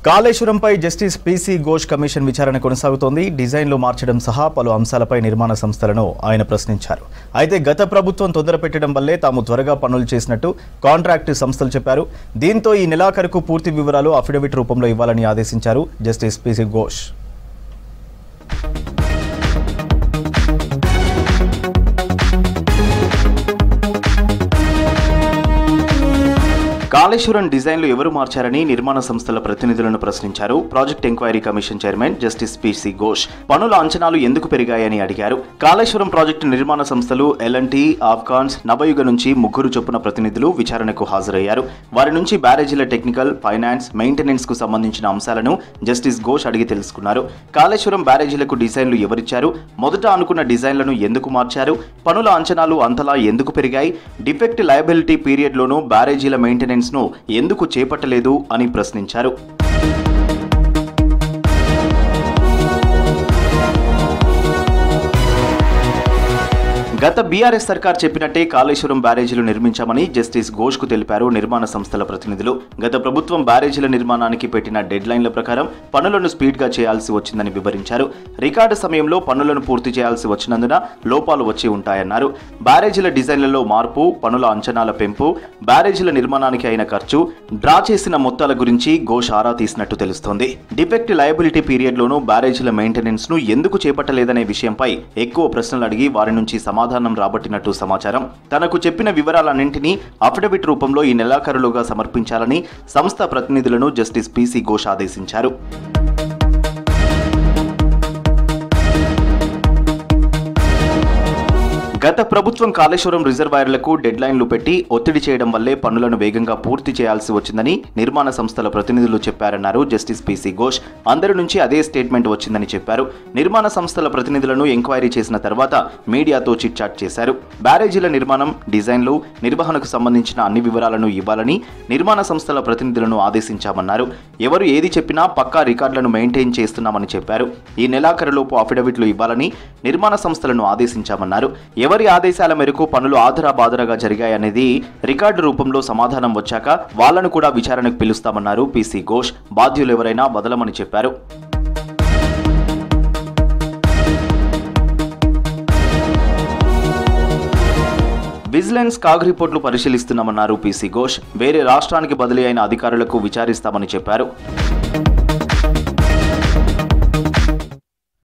కాళేశ్వరంపై justice PC Ghosh commission విచారణ కొనసాగుతోంది. డిజైన్లు మార్చడం సహా పలు అంశాలపై నిర్మాణ సంస్థలను ఆయన ప్రశ్నించారు. అయితే గత ప్రభుత్వం తొందర పెట్టడం వల్లే తాము త్వరగా పనులు చేసినట్టు కాంట్రాక్ట్ సంస్థలు చెప్పారు. దీంతో ఈ నెలాఖరుకు పూర్తి వివరాలు అఫిడవిట్ రూపంలో ఇవ్వాలని ఆదేశించారు జస్టిస్ పీసీ ఘోష్. కాళేశ్వరం డిజైన్లు ఎవరు మార్చారని నిర్మాణ సంస్థల ప్రతినిధులను ప్రశ్నించారు. Project enquiry commission chairman justice PC Ghosh పనుల అంచనాలు ఎందుకు పెరిగాయని అడిగారు. కాళేశ్వరం ప్రాజెక్టు నిర్మాణ సంస్థలు ఎల్ఎన్టీ, ఆఫ్కాన్స్, నవయుగ నుంచి 3 చొప్పున ప్రతినిధులు విచారణకు హాజరయ్యారు. వారి నుంచి బ్యారేజీల టెక్నికల్, ఫైనాన్స్, మెయింటెనెన్స్ కు సంబంధించిన అంశాలను జస్టిస్ ఘోష్ అడిగి తెలుసుకున్నారు. కాళేశ్వరం బ్యారేజీలకు డిజైన్లు ఎవరిచ్చారు, మొదట అనుకున్న డిజైన్లను ఎందుకు మార్చారు, పనుల అంచనాలు అంతలా ఎందుకు పెరిగాయి, డిఫెక్ట్ లయబిలిటీ పీరియడ్లోనూ బ్యారేజీల మెయింటెనెన్స్ ను ఎందుకు చేపట్టలేదు అని ప్రశ్నించారు. గత బీఆర్ఎస్ సర్కార్ చెప్పినట్టే కాళేశ్వరం బ్యారేజీలు నిర్మించామని జస్టిస్ ఘోష్ కు తెలిపారు నిర్మాణ సంస్థల ప్రతినిధులు. గత ప్రభుత్వం బ్యారేజీల నిర్మాణానికి పెట్టిన డెడ్ లైన్ల ప్రకారం పనులను స్పీడ్ గా చేయాల్సి వచ్చిందని వివరించారు. రికార్డు సమయంలో పనులను పూర్తి చేయాల్సి వచ్చినందున లోపాలు వచ్చి ఉంటాయన్నారు. బ్యారేజీల డిజైన్లలో మార్పు, పనుల అంచనాల పెంపు, బ్యారేజీల నిర్మాణానికి అయిన ఖర్చు, డ్రా చేసిన మొత్తాల గురించి ఘోష్ ఆరా తీసినట్టు తెలుస్తోంది. డిఫెక్ట్ లయబిలిటీ పీరియడ్ లోనూ బ్యారేజీల మెయింటెనెన్స్ ను ఎందుకు చేపట్టలేదనే విషయంపై ఎక్కువ ప్రశ్నలు అడిగి వారి నుంచి సమాధానం రాబట్టినట్టు సమాచారం. తనకు చెప్పిన వివరాలన్నింటినీ అఫిడవిట్ రూపంలో ఈ నెలాఖరులోగా సమర్పించాలని సంస్థ ప్రతినిధులను జస్టిస్ పీసీ ఘోష్ ఆదేశించారు. గత ప్రభుత్వం కాళేశ్వరం రిజర్వాయర్లకు డెడ్ లైన్లు పెట్టి ఒత్తిడి చేయడం వల్లే పనులను వేగంగా పూర్తి చేయాల్సి వచ్చిందని నిర్మాణ సంస్థల ప్రతినిధులు చెప్పారన్నారు జస్టిస్ పీసీ ఘోష్. అందరి నుంచి అదే స్టేట్మెంట్ వచ్చిందని చెప్పారు. నిర్మాణ సంస్థల ప్రతినిధులను ఎంక్వైరీ చేసిన తర్వాత మీడియాతో చిట్ చాట్ చేశారు. బ్యారేజీల నిర్మాణం, డిజైన్లు, నిర్వహణకు సంబంధించిన అన్ని వివరాలను ఇవ్వాలని నిర్మాణ సంస్థల ప్రతినిధులను ఆదేశించామన్నారు. ఎవరు ఏది చెప్పినా పక్కా రికార్డులను మెయింటైన్ చేస్తున్నామని చెప్పారు. ఈ నెలాఖరులోపు అఫిడవిట్లు ఇవ్వాలని నిర్మాణ సంస్థలను ఆదేశించామన్నారు. ఎవరి ఆదేశాల మేరకు పనులు ఆదరాబాదరాగా జరిగాయనేది రికార్డు రూపంలో సమాధానం వచ్చాక వాళ్లను కూడా విచారణకు పిలుస్తామన్నారు పీసీ ఘోష్. బాధ్యులు ఎవరైనా వదలమని చెప్పారు. విజిలెన్స్ కాగ్ రిపోర్టులు పరిశీలిస్తున్నామన్నారు పీసీ ఘోష్. వేరే రాష్ట్రానికి బదిలీ అయిన అధికారులకు విచారిస్తామని చెప్పారు.